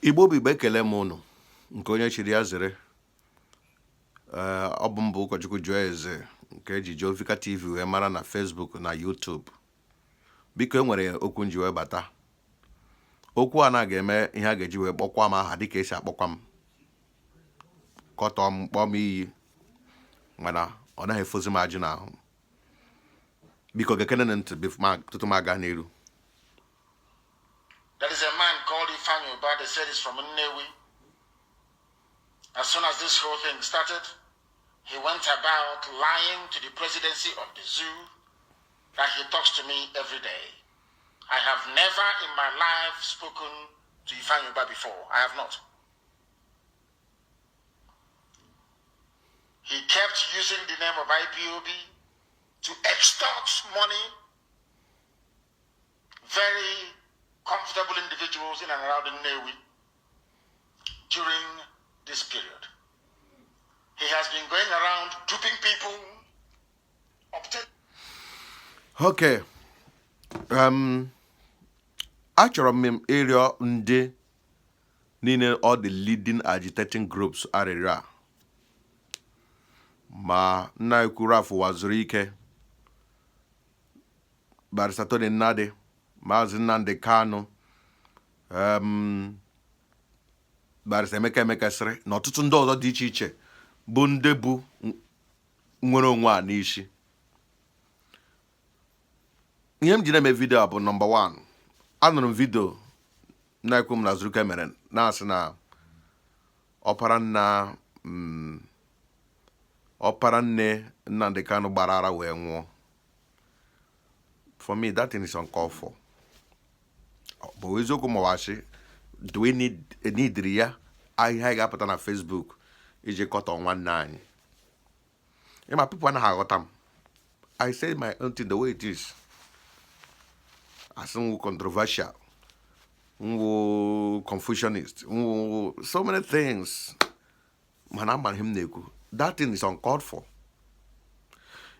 Igbo bụ ekele m unu nke onye chiri ya zere ọ bụ mbụ ụkọchukwu jụọ eze nke eji Jovika TV wee mara na Facebook na YouTube. Biko enwere okwu nji wee bata. Okwu a na ga-eme ihe a ga-eji wee kpọkwa m aha dịka esi akpọkwa m. Kọtọ m kpọọ m iyi mana ọ naghị efozi m ajụ n'ahụ. Biko gekene ntị tutu m aga n'iru. There is a man called Ifeanyi, they said he's from Nnadi. As soon as this whole thing started, he went about lying to the presidency of the zoo that he talks to me every day. I have never in my life spoken to Ifeanyi before. I have not. He kept using the name of IPOB to extort money. Very comfortable individuals in and around Nnadi during this period. He has been going around duping people. Okay. Achọrọ m ịrịọ ndị niile all the leading agitating groups arịrịọ a ma nna ekwuru afọ Uwazurike, Barr Nnadi, MAzi Kanu, Barr sịrị na ọtụtụ ndị ọzọ dị iche iche bụ ndị bụ nwere onwe a n'isi. Ihe m ji na-eme vidio a bụ nọmba 1. Anụrụ m vidio na-ekwu m na Uwazurike mere na-asị na ọpara nne Nnadi Kanu gbara ara wee nwụọ. For me, that thing is uncalled for. But we zo kuma washi. Do we need ya? I got on Facebook. Is je cut on 19. And my people na them. I say my own thing the way it is. As some controversial, Confucianist, so many things. Man, him neku. That thing is uncalled for.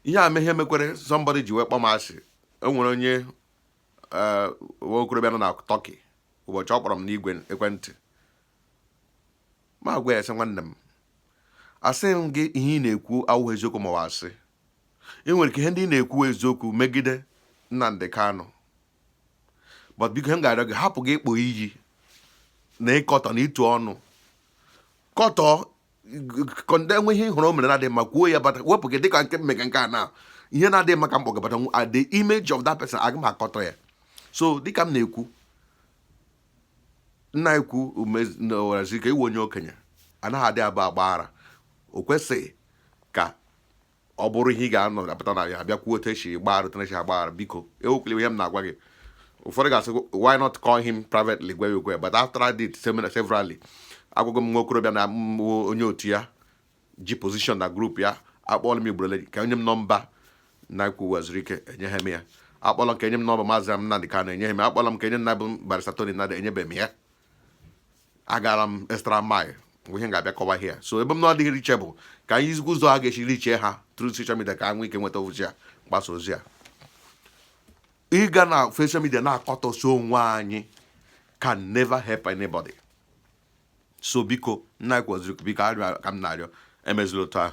Yeah, I may hear somebody ji wekpa mashi. Enwere onye okorobịa nọ na Turkey ụbọchị ọ kpọrọ m n'igwe ekwentị ma gwa ya sị nwanne m asị m gị ihe ị na-ekwu awụghị eziokwu ma ọ asị. Enwere ike ihe ndị ị na-ekwu eziokwu megide Nnadi Kanu, but biko m ga-arịọ gị hapụ gị ịkpọ iyi na ịkọtọ na ịtụ ọnụ kọtọ konde enwe ihe hụrụ o mere na-adị mma kwuo ya bata wepụ gị dịka nke mmega nke a na ihe na-adị maka mkpọ gabata the image of that person aga m akọtọ ya. So dịka m na-ekwu nna ekwu Uwazurike iwe onye okenye anaghị adị abụ agbara. O kwesịghị ka ọ bụrụ ihe ị ga-anọ apụta na ya abịa kwuo otu esi gbara otu esi agbara. Biko ewekwele ihe m na-agwa gị. Ụfọdụ ga-asị why not call him privately gwa ya okwu, but after I did severally agwago m nwa okorobịa na onye otu ya ji position na group ya akpọọla m Igbo ka onye m nọmba na ekwu Uwazurike enyeghị m ya. Akpọọla m ka enye m nọmba MAzi Nnadi Kanu enyeghị m. Akpọọla m ka enye nna bụ Barr Nnadi enyebeghị m ya. Agara m extra mile ihe ga-abịa kọwa here. So ebe m na ọdịghị reachable ka anyị zikwa ụzọ a ga-esi richie ha through social media ka nwee ike nweta ozi ya mgbasa ozi ya. Ịga na social media na-akọtọsi onwe anyị can never help anybody. So biko nna Uwazurike biko arịọ ka m na-arịọ emezila otu ahụ.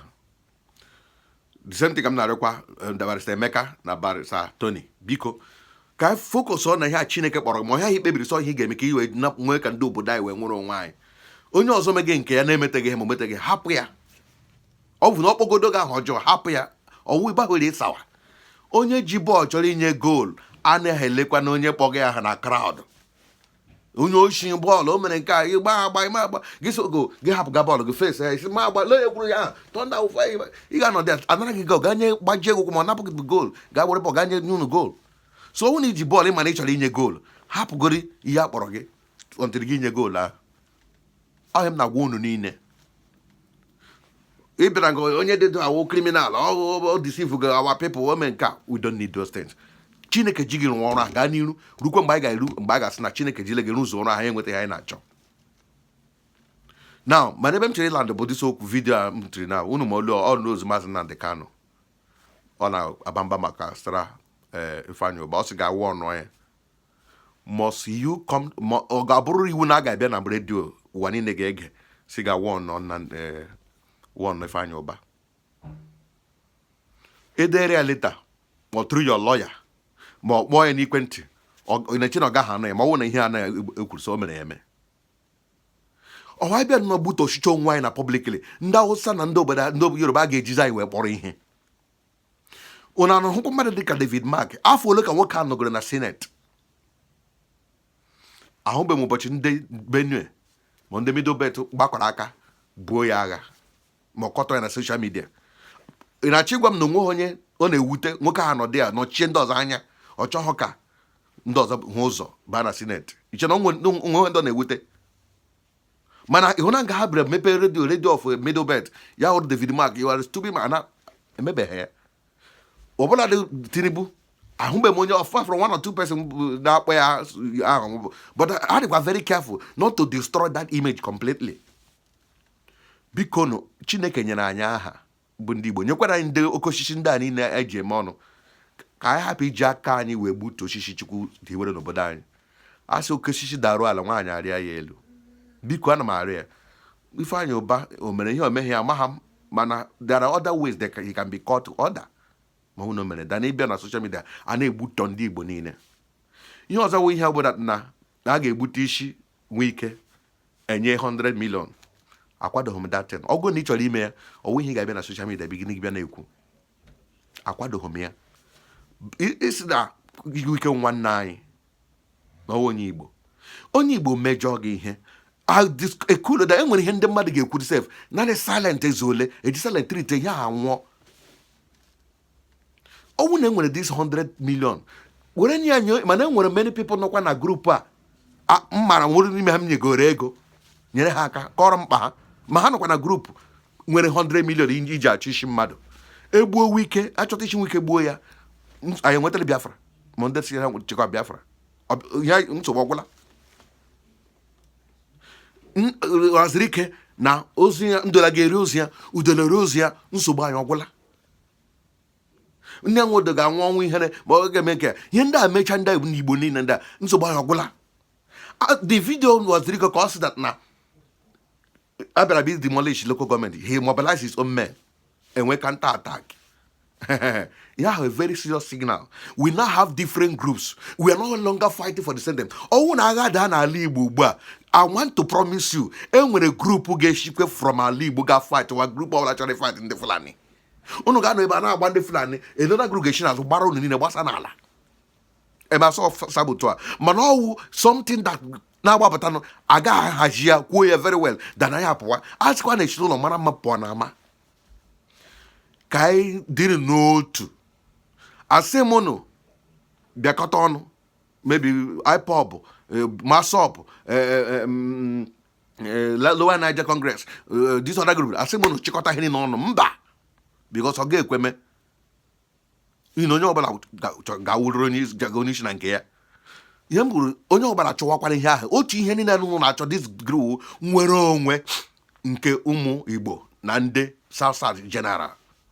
The same thing ka m na-arịọkwa Barr na Barr biko ka focus on na ihe a Chineke kpọrọ ma ihe ikpebiri sọ ihe ga-eme ka iwe nwee ka ndị obodo anyị wee nwere onwe anyị. Onye ọzọ mege nke ya na-emeteghị ihe ma meteghị hapụ ya. Ọ bụ na ọkpọgodo gị ahụ ọjọọ hapụ ya. Ọwụ ịgbaghọrọ ịsawa. Onye ji bọọlụ chọrọ inye goal anaghị elekwa na onye kpọga ya ha na crowd. Onye oshi bọọlụ o mere nke a ịgba agba gị sogo gị hapụga bọọlụ gị face ya isi ma agba lee ekwuru ya tọnda ụfa ị ga-anọ dị anara gị goal ganye gbajie egwụkwụ ma ọ napụ gị goal gaa were bọọlụ ganye n'unu goal. So ọ na iji bọọlụ ịma na ị chọrọ inye goal hapụgori ihe a kpọrọ gị ọntịrị gị inye goal ahụ. Ọhịa m na-agwa unu niile ịbịara nga onye dị awụ criminal ọ deceive gị our people ome nke a. We don't need those things. Chineke ji gị rụọ ọrụ a gaa n'iru rukwe mgbe anyị ga-eru mgbe a ga-asị na Chineke jile gị rụzụ ọrụ ahụ enwetaghị anyị na-achọ. Now mana ebe m chere ịlandụ bụ dịsa okwu vidio a m tiri na unu ma olu ọrụ n'ozu MAzi Nnadi Kanu ọ na-aba mba maka stara Ifeanyi ọ sị ga-awụ ọnụ ya must you come ọ ga-abụrụ iwu na a ga-abịa na redio ụwa niile ga-ege si ga won Ifeanyi Uba edere ya leta ma through your lawyer ma ọ kpọọ ya n'ekwentị na-eche na ọ gaghị anụ ya ma ọ bụ na ihe a na-ekwuru so o mere eme ọwa bịa nọ bute ọchịchị onwe anyị na publicly ndị Hausa na ndị obodo Yoruba ga-ejizi anyị wee kpọrọ ihe ụna anụ hụkwa mmadụ dịka David Mark afọ ole ka nwoke a nọgoro na Senate ahụbeghị m ụbọchị ndị Benue ma ndị Middle Belt gbakwara aka buo ya agha ma ọ kọtọ ya na social media ị na-achọ ịgwa m na onwe onye ọ na-ewute nwoke ahụ nọdị ya nọchie ndị ọzọ anya ọ chọghọ ka ndị ọzọ hụ ụzọ baa na Senate iche na onwe ndị ọ na-ewute mana ịhụ na nga ha bịara mepee redio of Middle Belt ya hụrụ David Mark you are stupid man emebeghị ya ọbụla dị Tinubu ahụbeghị m onye ọfa from 1 or 2 person na-akpọ ya ahụ but ha dịkwa very careful not to destroy that image completely. Biko nụ Chineke nyere anyị aha bụ ndị Igbo nyekwara anyị ndị oke osisi ndị a niile eji eme ọnụ ka anyị hapụ iji aka anyị wee gbutuo osisi Chukwu dị were n'obodo anyị a sị oke osisi daruo ala nwaanyị arịa ya elu biko ana m arịa ya Ifeanyi Uba o mere ihe o meghị amagha m mana there are other ways that he can be caught order ma hụ na o mere dana ịbịa na social media a na-egbutọ ndị Igbo niile ihe ọzọ wụ ihe ọbụla na a ga-egbute isi nwee ike enye 100 million akwadoghị m datin ọgụ na ị chọrọ ime ya ọwụ ihe ga-abịa na social media bịa na-ekwu akwadoghị m ya isi na ike nwanne anyị na onye Igbo mejọọ gị ihe ekuloda enwere ihe ndị mmadụ ga-ekwu sef naanị silent ezole eji silent treat ihe a nwụọ ọnwụ na enwere this 100 million were nye anyị mana enwere many people nọkwa na grupu a mmara nwere n'ime ha m nyegoro ego nyere ha aka kọrọ mkpa ha ma ha nọkwa na grupu nwere 100 million iji achọ isi mmadụ egbuo Wike achọta isi Wike gbuo ya anyị enwetara Biafra ma ndị si ha chekwa Biafra ya nsogbu ọgwụla Uwazurike na ozi ya ndola ga-eri ozi ya udolere ozi ya nsogbu anyị ọgwụla nne nwodo ga-anwụ ọnwụ ihere ma ọ ga-eme nke ihe ndị a mecha ndị Igbo niile ndị a nsogbu anyị ọgwụla the video Uwazurike ka ọ sị that na abịara bi demolish local government he mobilized his own men enwe counter attack you have a very serious signal. We now have different groups. We are no longer fighting for the same thing. Oh, I want to promise you, a group who get shikwe from Ali Buga fight or a group of actually fighting the Fulani. Unugano Ibana one the Fulani, another group as Baron in the Wasanala. And I saw Sabotua. Mano, something that now Wabatano, Aga Hajia, who very well, than I have one. Ask one is no Manama Ponama. Kai didn't know to. I say mono, Biacoton, maybe IPOB, Masop, Lower Niger Congress, this other group. I say mono Chicota Henny on Mba because of gay equipment. You know about Gauronis, Jagonish, and Gaya. Yambu, only about a Chowaka here. Ochi Henny Nacho, this grew, Mwerongwe, Nke Umu Ibo, Nande, South General.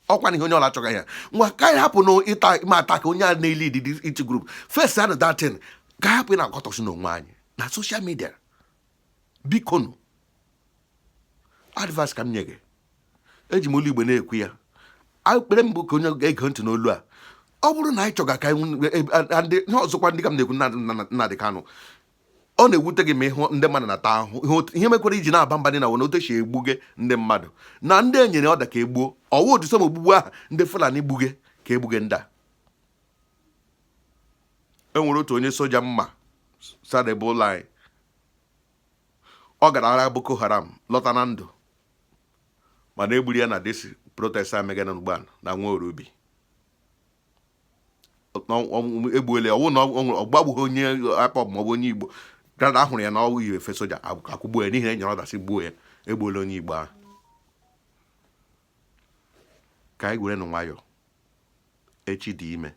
Ọkwa ihe onye ọla achọga ya nwa ka ya hapụ no ịta ma attack onye a na-lead each group first and that thing ka hapụ na akọtọsi n'onwe anyị na social media biko nụ advice ka m nye gị eji m olu Igbo na-ekwu ya akpere mbụ ka onye ga-ege ntị n'olu a ọ bụrụ na anyị chọga ka ndị ọzọkwa ndị ka m na-ekwu Nnadi Kanu ọ na-ewute gị ma ịhụ ndị mmadụ na-ata ahụ ihe mekwara iji na-aba mba dị na wena otechi egbuge ndị mmadụ na ndị enyere ọda ka egbuo ọwa otu som ogbugbu ahụ ndị Fulani gbuge ka egbuge ndị a enwere otu onye soja mma sadebe ụlọ anyị ọ gara agha Boko Haram lọta na ndụ mana egburu ya na desi protest amega na ugbu a na nwa orubi egbuole ọwụ na ọgbagbughị onye IPOB maọbụ onye Igbo grada ahụrụ ya na ọwụ yi efe soja akwụgbuo ya n'ihi na enyere ọdasị gbuo ya egbuole onye Igbo ahụ ka anyị gwere nụ nwayọ echi dị ime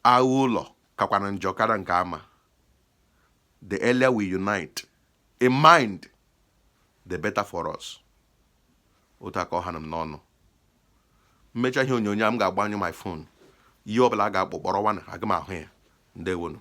agha ụlọ kakwana njọ kara nke ama the earlier we unite in mind the better for us otu aka ọha na m n'ọnụ mmecha ihe onyonyo m ga-agbanyụ my phone ihe ọbụla a ga-akpọ kpọrọ nwana aga m ahụ ya ndewonu